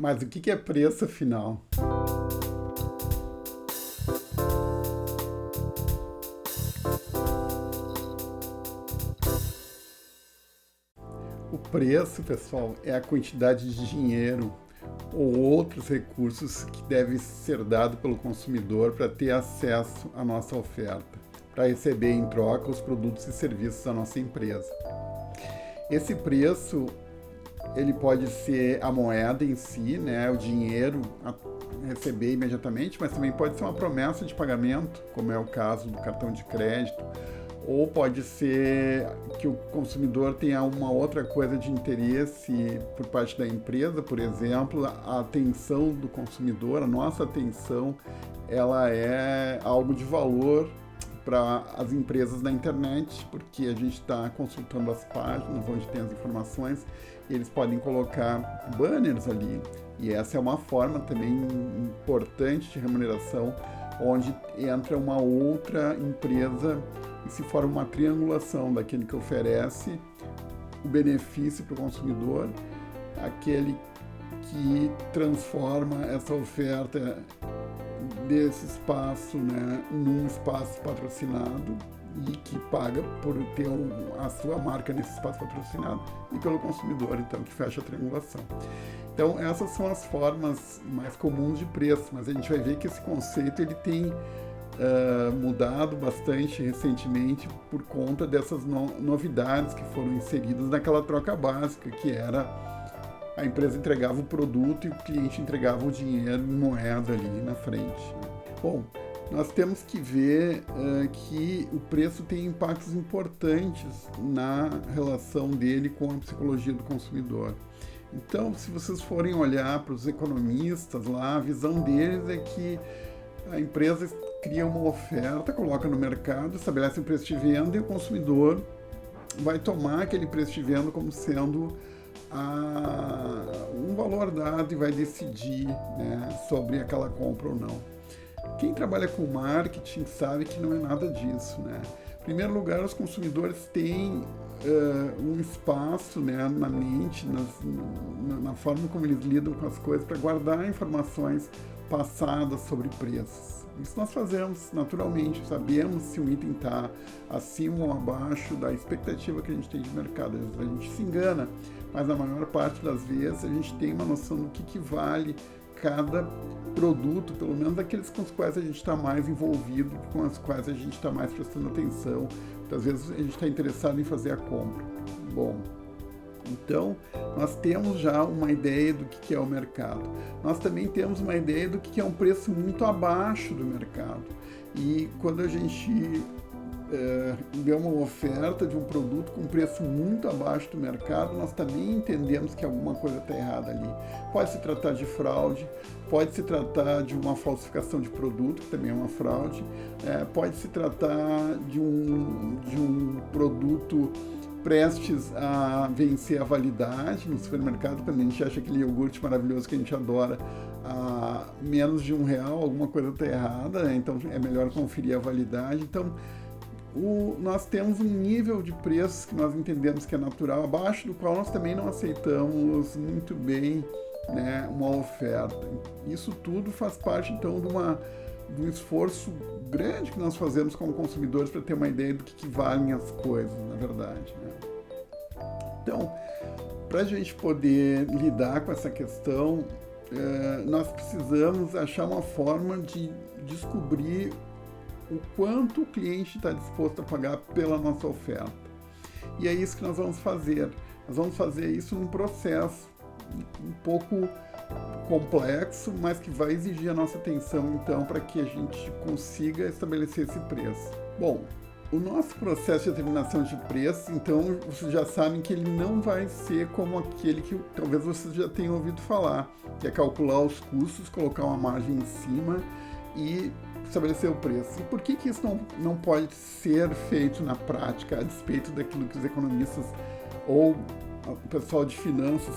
Mas o que é preço afinal? O preço, pessoal, é a quantidade de dinheiro ou outros recursos que devem ser dados pelo consumidor para ter acesso à nossa oferta, para receber em troca os produtos e serviços da nossa empresa. Esse preço, ele pode ser a moeda em si, né, o dinheiro a receber imediatamente, mas também pode ser uma promessa de pagamento, como é o caso do cartão de crédito, ou pode ser que o consumidor tenha uma outra coisa de interesse por parte da empresa, por exemplo, a atenção do consumidor, a nossa atenção, ela é algo de valor para as empresas da internet, porque a gente está consultando as páginas onde tem as informações e eles podem colocar banners ali. E essa é uma forma também importante de remuneração, onde entra uma outra empresa e se forma uma triangulação daquele que oferece o benefício para o consumidor, aquele que transforma essa oferta desse espaço, né, num espaço patrocinado e que paga por ter a sua marca nesse espaço patrocinado, e pelo consumidor, então, que fecha a triangulação. Então, essas são as formas mais comuns de preço, mas a gente vai ver que esse conceito ele tem mudado bastante recentemente por conta dessas novidades que foram inseridas naquela troca básica, que era a empresa entregava o produto e o cliente entregava o dinheiro em moeda ali na frente. Bom, nós temos que ver que o preço tem impactos importantes na relação dele com a psicologia do consumidor. Então, se vocês forem olhar para os economistas lá, a visão deles é que a empresa cria uma oferta, coloca no mercado, estabelece um preço de venda e o consumidor vai tomar aquele preço de venda como sendo um valor dado e vai decidir, né, sobre aquela compra ou não. Quem trabalha com marketing sabe que não é nada disso, né? Em primeiro lugar, os consumidores têm um espaço, né, na mente, na forma como eles lidam com as coisas, para guardar informações passadas sobre preços. Isso nós fazemos naturalmente, sabemos se um item está acima ou abaixo da expectativa que a gente tem de mercado. Às vezes a gente se engana, mas na maior parte das vezes a gente tem uma noção do que vale cada produto, pelo menos aqueles com os quais a gente está mais envolvido, com os quais a gente está mais prestando atenção. Muitas vezes a gente está interessado em fazer a compra. Bom, então, nós temos já uma ideia do que é o mercado. Nós também temos uma ideia do que é um preço muito abaixo do mercado. E quando a gente vê uma oferta de um produto com preço muito abaixo do mercado, nós também entendemos que alguma coisa está errada ali. Pode se tratar de fraude, pode se tratar de uma falsificação de produto, que também é uma fraude, pode se tratar de um produto prestes a vencer a validade no supermercado, quando a gente acha aquele iogurte maravilhoso que a gente adora a menos de R$1, alguma coisa está errada, né? Então é melhor conferir a validade. Então nós temos um nível de preços que nós entendemos que é natural, abaixo do qual nós também não aceitamos muito bem, né, uma oferta. Isso tudo faz parte então de um esforço grande que nós fazemos como consumidores para ter uma ideia do que valem as coisas, na verdade, né? Então, para a gente poder lidar com essa questão, nós precisamos achar uma forma de descobrir o quanto o cliente está disposto a pagar pela nossa oferta. E é isso que nós vamos fazer. Nós vamos fazer isso num processo um pouco complexo, mas que vai exigir a nossa atenção, então, para que a gente consiga estabelecer esse preço. Bom, o nosso processo de determinação de preço, então, vocês já sabem que ele não vai ser como aquele que talvez vocês já tenham ouvido falar, que é calcular os custos, colocar uma margem em cima e estabelecer o preço. E por que isso não pode ser feito na prática, a despeito daquilo que os economistas ou o pessoal de finanças,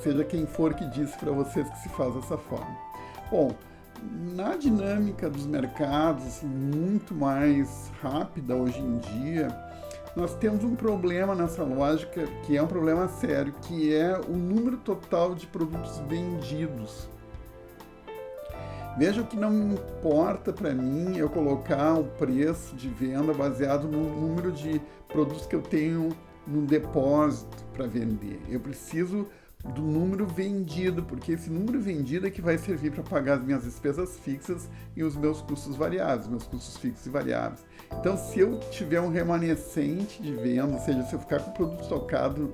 seja quem for que disse para vocês que se faz dessa forma? Bom, na dinâmica dos mercados muito mais rápida hoje em dia, nós temos um problema nessa lógica, que é um problema sério, que é o número total de produtos vendidos. Veja que não importa para mim eu colocar o preço de venda baseado no número de produtos que eu tenho no depósito para vender. Eu preciso do número vendido, porque esse número vendido é que vai servir para pagar as minhas despesas fixas e os meus custos variáveis, meus custos fixos e variáveis. Então, se eu tiver um remanescente de venda, ou seja, se eu ficar com o produto estocado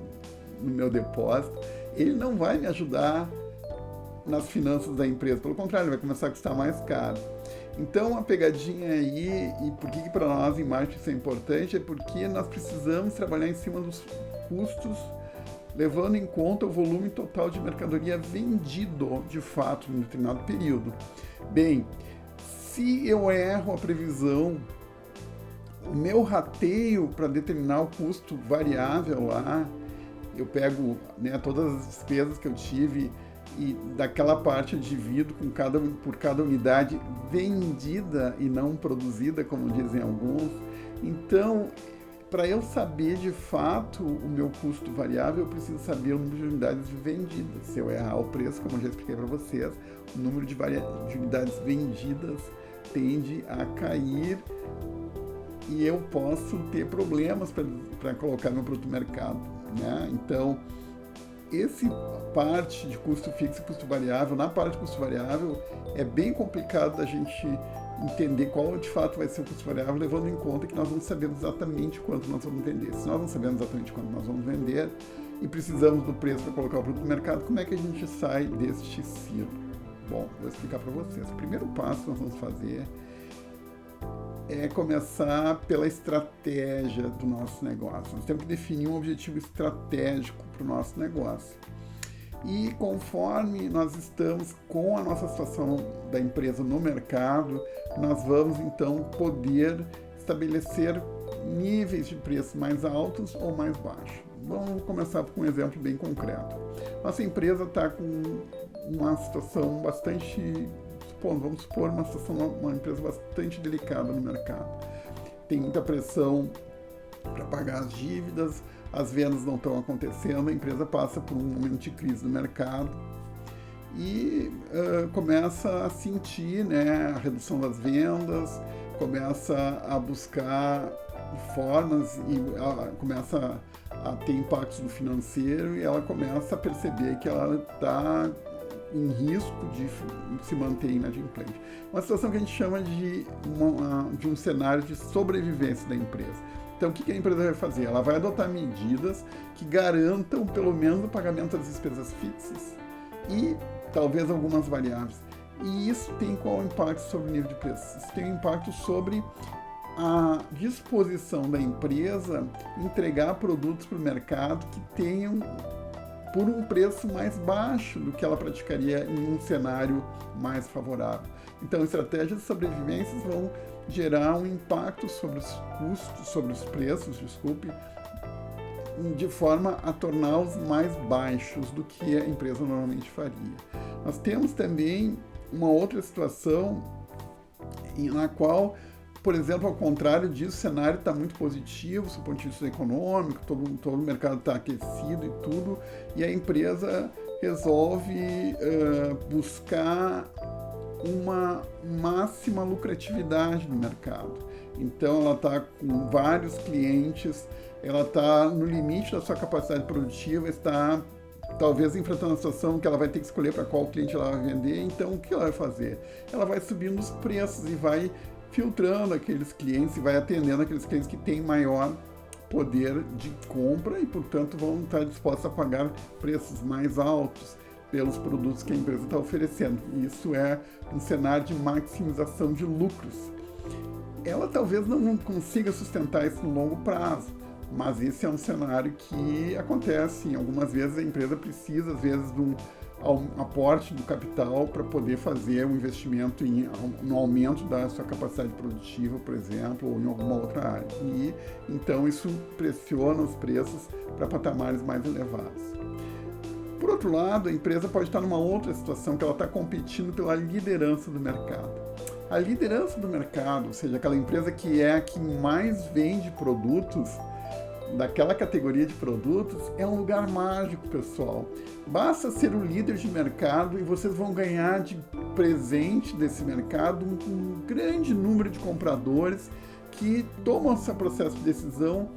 no meu depósito, ele não vai me ajudar nas finanças da empresa, pelo contrário, ele vai começar a custar mais caro. Então, a pegadinha aí, e por que para nós em marketing isso é importante, é porque nós precisamos trabalhar em cima dos custos, levando em conta o volume total de mercadoria vendido, de fato, em determinado período. Bem, se eu erro a previsão, o meu rateio para determinar o custo variável lá, eu pego, né, todas as despesas que eu tive e daquela parte eu divido por cada unidade vendida e não produzida, como dizem alguns. Então, para eu saber de fato o meu custo variável, eu preciso saber o número de unidades vendidas. Se eu errar o preço, como eu já expliquei para vocês, o número de unidades vendidas tende a cair e eu posso ter problemas para colocar meu produto no mercado, né? Então, esse parte de custo fixo e custo variável, na parte de custo variável, é bem complicado da gente entender qual de fato vai ser o custo variável, levando em conta que nós não sabemos exatamente quanto nós vamos vender. Se nós não sabemos exatamente quanto nós vamos vender e precisamos do preço para colocar o produto no mercado, como é que a gente sai deste ciclo? Bom, vou explicar para vocês. O primeiro passo que nós vamos fazer é começar pela estratégia do nosso negócio. Nós temos que definir um objetivo estratégico para o nosso negócio. E conforme nós estamos com a nossa situação da empresa no mercado, nós vamos então poder estabelecer níveis de preço mais altos ou mais baixos. Vamos começar com um exemplo bem concreto. Nossa empresa está com uma situação bastante, vamos supor, uma empresa bastante delicada no mercado. Tem muita pressão para pagar as dívidas, as vendas não estão acontecendo, a empresa passa por um momento de crise no mercado e começa a sentir, né, a redução das vendas, começa a buscar formas e começa a ter impactos no financeiro e ela começa a perceber que ela está em risco de se manter inadimplente. Uma situação que a gente chama de um cenário de sobrevivência da empresa. Então, o que a empresa vai fazer? Ela vai adotar medidas que garantam pelo menos o pagamento das despesas fixas e talvez algumas variáveis. E isso tem qual impacto sobre o nível de preço? Isso tem um impacto sobre a disposição da empresa entregar produtos para o mercado que tenham por um preço mais baixo do que ela praticaria em um cenário mais favorável. Então, estratégias de sobrevivência vão gerar um impacto sobre os custos, sobre os preços, de forma a torná-los mais baixos do que a empresa normalmente faria. Nós temos também uma outra situação na qual, por exemplo, ao contrário disso, o cenário está muito positivo, do ponto de vista econômico, todo o mercado está aquecido e tudo, e a empresa resolve buscar uma máxima lucratividade no mercado. Então, ela está com vários clientes, ela está no limite da sua capacidade produtiva, está talvez enfrentando a situação que ela vai ter que escolher para qual cliente ela vai vender. Então, o que ela vai fazer? Ela vai subindo os preços e vai filtrando aqueles clientes e vai atendendo aqueles clientes que têm maior poder de compra e, portanto, vão estar dispostos a pagar preços mais altos pelos produtos que a empresa está oferecendo. Isso é um cenário de maximização de lucros. Ela talvez não consiga sustentar isso no longo prazo, mas esse é um cenário que acontece. Algumas vezes a empresa precisa, às vezes, de um aporte do capital para poder fazer um investimento no aumento da sua capacidade produtiva, por exemplo, ou em alguma outra área. E então isso pressiona os preços para patamares mais elevados. Por outro lado, a empresa pode estar numa outra situação, que ela está competindo pela liderança do mercado. A liderança do mercado, ou seja, aquela empresa que é a que mais vende produtos, daquela categoria de produtos é um lugar mágico, pessoal. Basta ser o líder de mercado e vocês vão ganhar de presente desse mercado um grande número de compradores que tomam esse processo de decisão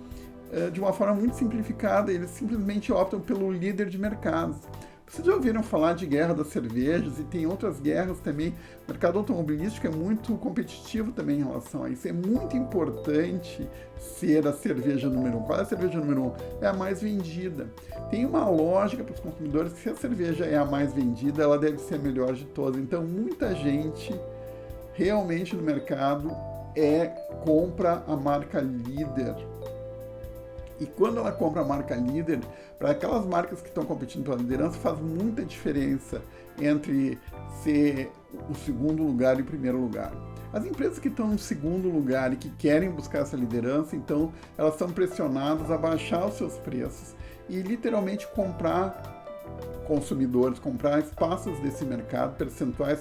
de uma forma muito simplificada. Eles simplesmente optam pelo líder de mercado. Vocês já ouviram falar de guerra das cervejas e tem outras guerras também. O mercado automobilístico é muito competitivo também em relação a isso. É muito importante ser a cerveja número 1. Qual é a cerveja número 1? É a mais vendida. Tem uma lógica para os consumidores que se a cerveja é a mais vendida, ela deve ser a melhor de todas. Então, muita gente realmente no mercado compra a marca líder. E quando ela compra a marca líder, para aquelas marcas que estão competindo pela liderança, faz muita diferença entre ser o segundo lugar e o primeiro lugar. As empresas que estão no segundo lugar e que querem buscar essa liderança, então, elas são pressionadas a baixar os seus preços e literalmente comprar consumidores, comprar espaços desse mercado,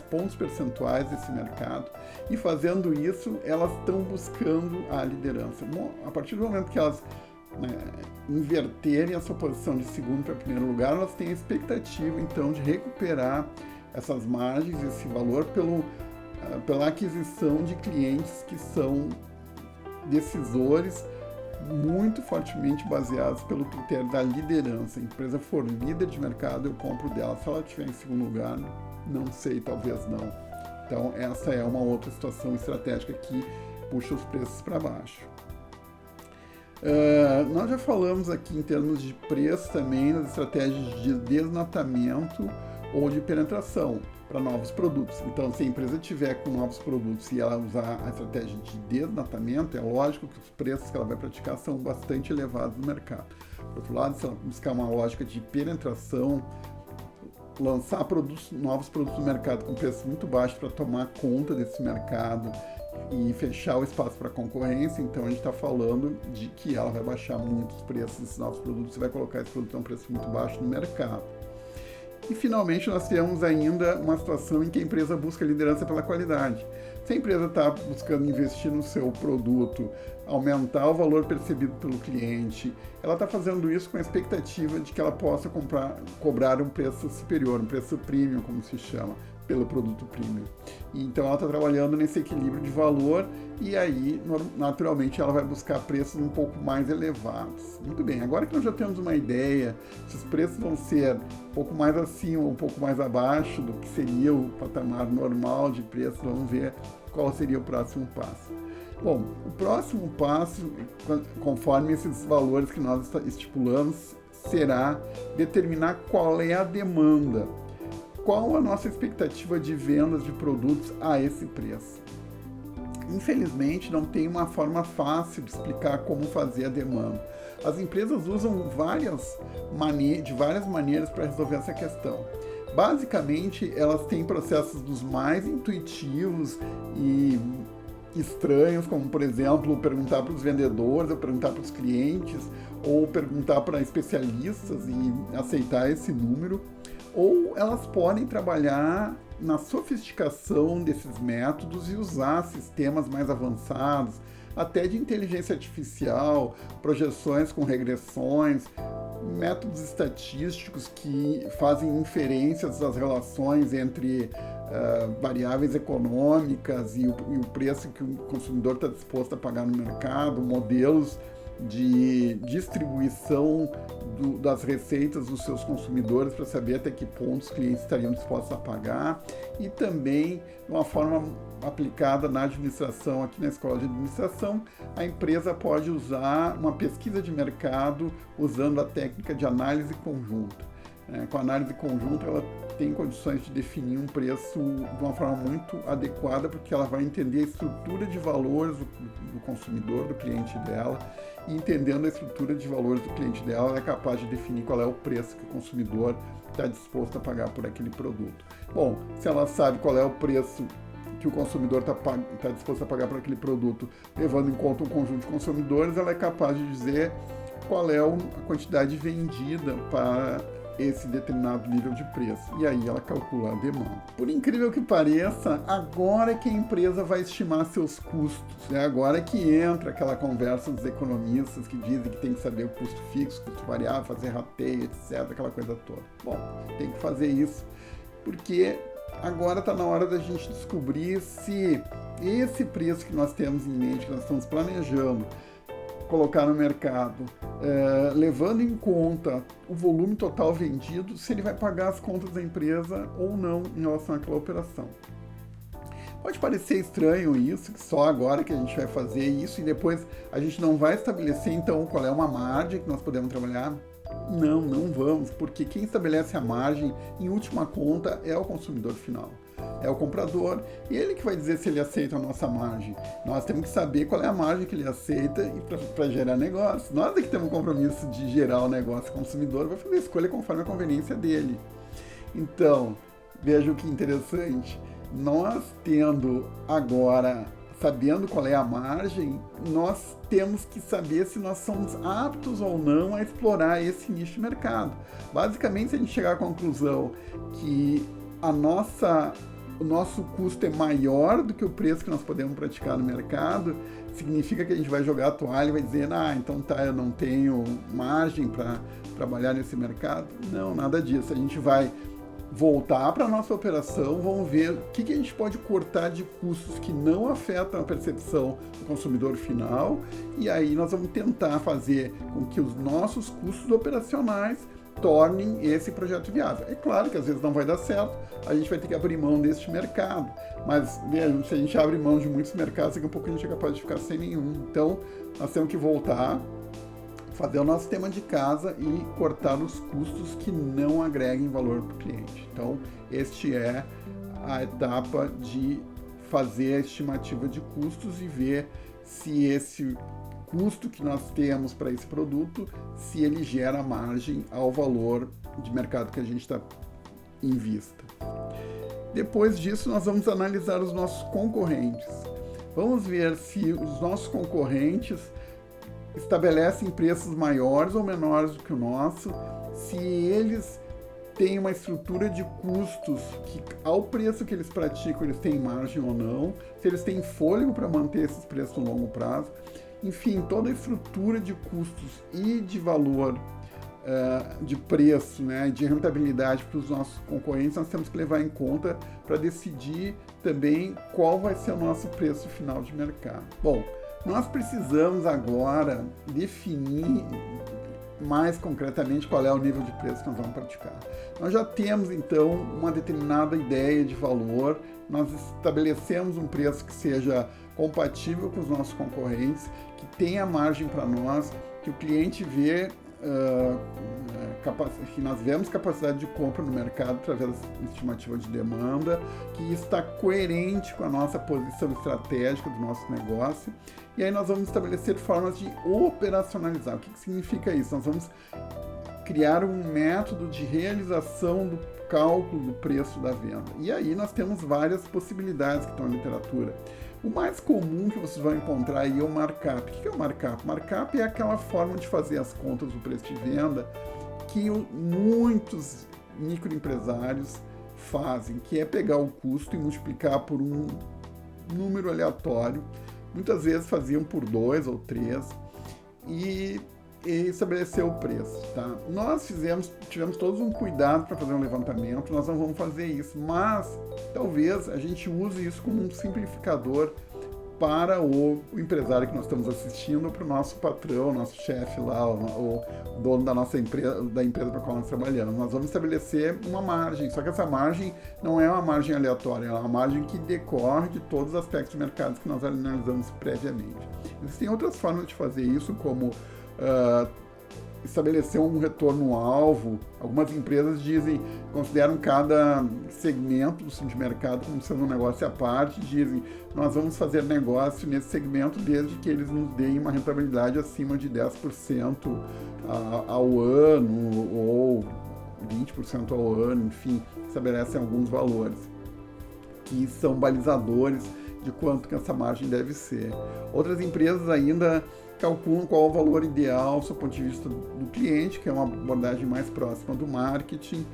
pontos percentuais desse mercado, e fazendo isso, elas estão buscando a liderança. Bom, a partir do momento que elas inverterem a sua posição de segundo para primeiro lugar, elas têm a expectativa, então, de recuperar essas margens, esse valor, pela aquisição de clientes que são decisores muito fortemente baseados pelo critério da liderança. Se a empresa for líder de mercado, eu compro dela. Se ela estiver em segundo lugar, não sei, talvez não. Então, essa é uma outra situação estratégica que puxa os preços para baixo. Nós já falamos aqui em termos de preço também nas estratégias de desnatamento ou de penetração para novos produtos. Então, se a empresa tiver com novos produtos e ela usar a estratégia de desnatamento, é lógico que os preços que ela vai praticar são bastante elevados no mercado. Por outro lado, se ela buscar uma lógica de penetração, lançar novos produtos no mercado com preços muito baixos para tomar conta desse mercado e fechar o espaço para concorrência, então a gente está falando de que ela vai baixar muito os preços desses novos produtos e vai colocar esse produto a um preço muito baixo no mercado. E finalmente nós temos ainda uma situação em que a empresa busca liderança pela qualidade. Se a empresa está buscando investir no seu produto, aumentar o valor percebido pelo cliente, ela está fazendo isso com a expectativa de que ela possa cobrar um preço superior, um preço premium, como se chama, pelo produto premium. Então ela está trabalhando nesse equilíbrio de valor e aí, naturalmente, ela vai buscar preços um pouco mais elevados. Muito bem, agora que nós já temos uma ideia se os preços vão ser um pouco mais acima ou um pouco mais abaixo do que seria o patamar normal de preço, vamos ver qual seria o próximo passo. Bom, o próximo passo, conforme esses valores que nós estipulamos, será determinar qual é a demanda. Qual a nossa expectativa de vendas de produtos a esse preço? Infelizmente, não tem uma forma fácil de explicar como fazer a demanda. As empresas usam de várias maneiras para resolver essa questão. Basicamente, elas têm processos dos mais intuitivos e estranhos, como, por exemplo, perguntar para os vendedores, ou perguntar para os clientes, ou perguntar para especialistas e aceitar esse número. Ou elas podem trabalhar na sofisticação desses métodos e usar sistemas mais avançados, até de inteligência artificial, projeções com regressões, métodos estatísticos que fazem inferências das relações entre variáveis econômicas e o preço que o consumidor está disposto a pagar no mercado, modelos de distribuição das receitas dos seus consumidores para saber até que ponto os clientes estariam dispostos a pagar, e também, de uma forma aplicada na administração, aqui na Escola de Administração, a empresa pode usar uma pesquisa de mercado usando a técnica de análise conjunta. Com a análise conjunta, ela tem condições de definir um preço de uma forma muito adequada, porque ela vai entender a estrutura de valores do consumidor, do cliente dela, e entendendo a estrutura de valores do cliente dela, ela é capaz de definir qual é o preço que o consumidor está disposto a pagar por aquele produto. Bom, se ela sabe qual é o preço que o consumidor está disposto a pagar por aquele produto, levando em conta um conjunto de consumidores, ela é capaz de dizer qual é a quantidade vendida para esse determinado nível de preço. E aí ela calcula a demanda. Por incrível que pareça, agora que a empresa vai estimar seus custos, é agora que entra aquela conversa dos economistas que dizem que tem que saber o custo fixo, custo variável, fazer rateio, etc., aquela coisa toda. Bom, tem que fazer isso porque agora está na hora da gente descobrir se esse preço que nós temos em mente, que nós estamos planejando colocar no mercado, levando em conta o volume total vendido, se ele vai pagar as contas da empresa ou não em relação àquela operação. Pode parecer estranho isso, que só agora que a gente vai fazer isso e depois a gente não vai estabelecer então qual é uma margem que nós podemos trabalhar. Não, não vamos, porque quem estabelece a margem, em última conta, é o consumidor final. É o comprador, e ele que vai dizer se ele aceita a nossa margem. Nós temos que saber qual é a margem que ele aceita e para gerar negócio. Nós é que temos o compromisso de gerar o negócio. O consumidor vai fazer a escolha conforme a conveniência dele. Então, veja o que interessante. Nós tendo agora, sabendo qual é a margem, nós temos que saber se nós somos aptos ou não a explorar esse nicho de mercado. Basicamente, se a gente chegar à conclusão que o nosso custo é maior do que o preço que nós podemos praticar no mercado, significa que a gente vai jogar a toalha e vai dizer, então tá, eu não tenho margem para trabalhar nesse mercado. Não, nada disso. A gente vai voltar para a nossa operação, vamos ver o que a gente pode cortar de custos que não afetam a percepção do consumidor final, e aí nós vamos tentar fazer com que os nossos custos operacionais tornem esse projeto viável. É claro que às vezes não vai dar certo, a gente vai ter que abrir mão deste mercado, mas vejam, se a gente abre mão de muitos mercados, daqui a pouco a gente é capaz de ficar sem nenhum. Então, nós temos que voltar, fazer o nosso tema de casa e cortar os custos que não agreguem valor para o cliente. Então, este é a etapa de fazer a estimativa de custos e ver se esse custo que nós temos para esse produto, se ele gera margem ao valor de mercado que a gente está em vista. Depois disso, nós vamos analisar os nossos concorrentes. Vamos ver se os nossos concorrentes estabelecem preços maiores ou menores do que o nosso, se eles têm uma estrutura de custos que, ao preço que eles praticam, eles têm margem ou não, se eles têm fôlego para manter esses preços no longo prazo. Enfim, toda a estrutura de custos e de valor, de preço, né, de rentabilidade para os nossos concorrentes, nós temos que levar em conta para decidir também qual vai ser o nosso preço final de mercado. Bom, nós precisamos agora definir mais concretamente qual é o nível de preço que nós vamos praticar. Nós já temos, então, uma determinada ideia de valor, nós estabelecemos um preço que seja compatível com os nossos concorrentes, que tenha margem para nós, que o cliente vê que nós vemos capacidade de compra no mercado através da estimativa de demanda, que está coerente com a nossa posição estratégica do nosso negócio. E aí nós vamos estabelecer formas de operacionalizar. O que significa isso? Nós vamos criar um método de realização do cálculo do preço da venda. E aí nós temos várias possibilidades que estão na literatura. O mais comum que vocês vão encontrar aí é o markup. O que é o markup? Markup é aquela forma de fazer as contas do preço de venda que muitos microempresários fazem, que é pegar o custo e multiplicar por um número aleatório. Muitas vezes faziam por 2 ou 3 e estabelecer o preço, tá? Nós tivemos todos um cuidado para fazer um levantamento, nós não vamos fazer isso, mas talvez a gente use isso como um simplificador para o empresário que nós estamos assistindo, ou para o nosso patrão, nosso chefe lá, o dono da nossa empresa, da empresa para a qual nós trabalhamos. Nós vamos estabelecer uma margem, só que essa margem não é uma margem aleatória, é uma margem que decorre de todos os aspectos de mercado que nós analisamos previamente. Existem outras formas de fazer isso, como estabelecer um retorno-alvo. Algumas empresas consideram cada segmento do mercado como sendo um negócio à parte, dizem, nós vamos fazer negócio nesse segmento desde que eles nos deem uma rentabilidade acima de 10% ao ano, ou 20% ao ano, enfim, estabelecem alguns valores que são balizadores de quanto que essa margem deve ser. Outras empresas ainda calculam qual é o valor ideal do ponto de vista do cliente, que é uma abordagem mais próxima do marketing.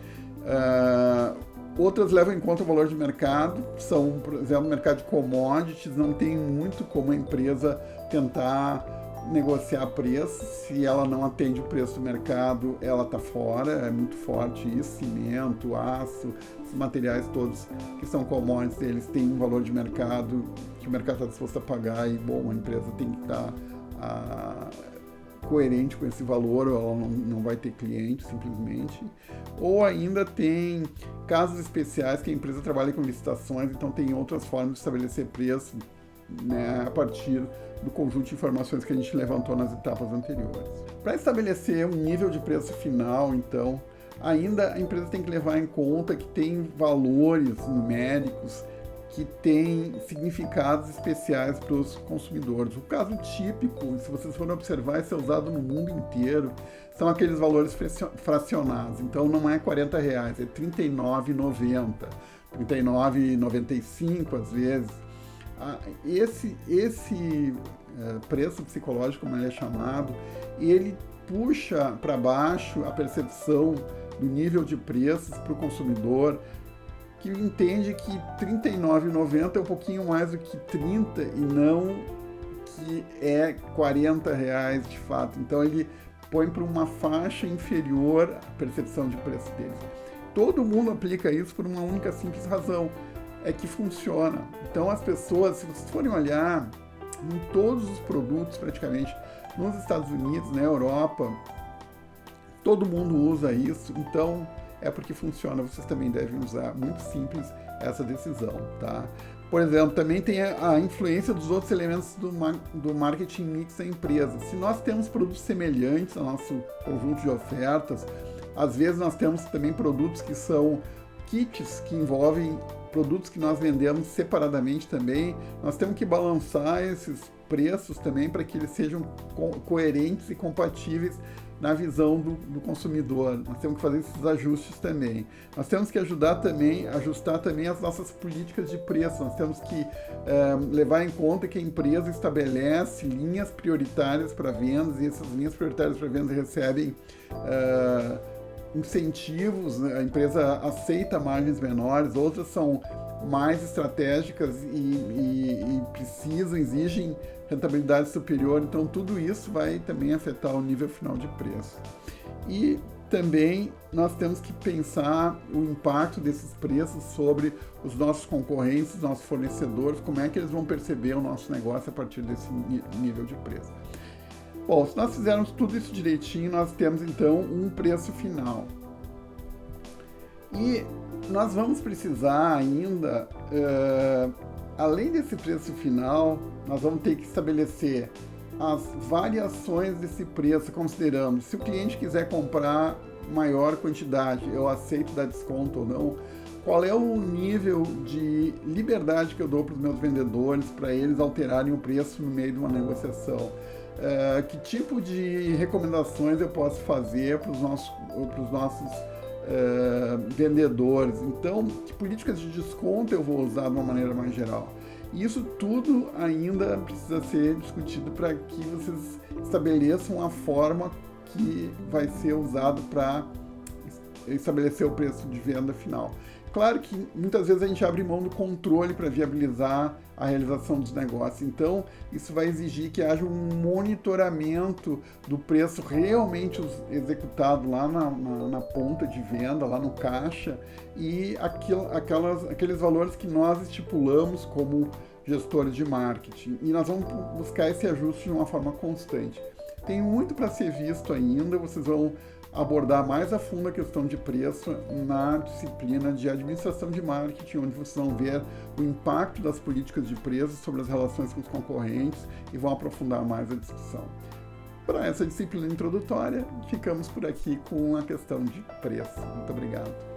Outras levam em conta o valor de mercado, são, por exemplo, no mercado de commodities, não tem muito como a empresa tentar negociar preço. Se ela não atende o preço do mercado, ela está fora, é muito forte isso. Cimento, aço, os materiais todos que são commodities, eles têm um valor de mercado que o mercado está disposto a pagar, e bom, a empresa tem que estar coerente com esse valor, ou ela não vai ter cliente simplesmente. Ou ainda tem casos especiais que a empresa trabalha com licitações, então tem outras formas de estabelecer preço, né, a partir do conjunto de informações que a gente levantou nas etapas anteriores. Para estabelecer um nível de preço final, então, ainda a empresa tem que levar em conta que tem valores numéricos que têm significados especiais para os consumidores. O caso típico, se vocês forem observar, isso é usado no mundo inteiro, são aqueles valores fracionados. Então não é R$40, é R$39,90, R$39,95 às vezes. Esse preço psicológico, como ele é chamado, ele puxa para baixo a percepção do nível de preços para o consumidor, que entende que R$39,90 é um pouquinho mais do que 30 e não que é R$40 de fato. Então ele põe para uma faixa inferior a percepção de preço deles. Todo mundo aplica isso por uma única simples razão, é que funciona. Então as pessoas, se vocês forem olhar em todos os produtos praticamente, nos Estados Unidos, na Europa, todo mundo usa isso, então é porque funciona, vocês também devem usar. Muito simples essa decisão, tá? Por exemplo, também tem a influência dos outros elementos do marketing mix da empresa. Se nós temos produtos semelhantes ao nosso conjunto de ofertas, às vezes nós temos também produtos que são kits, que envolvem produtos que nós vendemos separadamente também. Nós temos que balançar esses preços também para que eles sejam coerentes e compatíveis na visão do consumidor. Nós temos que fazer esses ajustes também. Nós temos que ajustar também as nossas políticas de preço. Nós temos que levar em conta que a empresa estabelece linhas prioritárias para vendas, e essas linhas prioritárias para vendas recebem incentivos, né? A empresa aceita margens menores, outras são mais estratégicas e exigem rentabilidade superior, então tudo isso vai também afetar o nível final de preço. E também nós temos que pensar o impacto desses preços sobre os nossos concorrentes, os nossos fornecedores, como é que eles vão perceber o nosso negócio a partir desse nível de preço. Bom, se nós fizermos tudo isso direitinho, nós temos então um preço final. E nós vamos precisar ainda, além desse preço final, nós vamos ter que estabelecer as variações desse preço, considerando se o cliente quiser comprar maior quantidade, eu aceito dar desconto ou não, qual é o nível de liberdade que eu dou para os meus vendedores para eles alterarem o preço no meio de uma negociação. Que tipo de recomendações eu posso fazer para os nossos vendedores. Então, que políticas de desconto eu vou usar de uma maneira mais geral. E isso tudo ainda precisa ser discutido para que vocês estabeleçam a forma que vai ser usado para estabelecer o preço de venda final. Claro que muitas vezes a gente abre mão do controle para viabilizar a realização dos negócios. Então, isso vai exigir que haja um monitoramento do preço realmente executado lá na ponta de venda, lá no caixa, e aqueles valores que nós estipulamos como gestores de marketing. E nós vamos buscar esse ajuste de uma forma constante. Tem muito para ser visto ainda, vocês vão abordar mais a fundo a questão de preço na disciplina de administração de marketing, onde vocês vão ver o impacto das políticas de preço sobre as relações com os concorrentes e vão aprofundar mais a discussão. Para essa disciplina introdutória, ficamos por aqui com a questão de preço. Muito obrigado.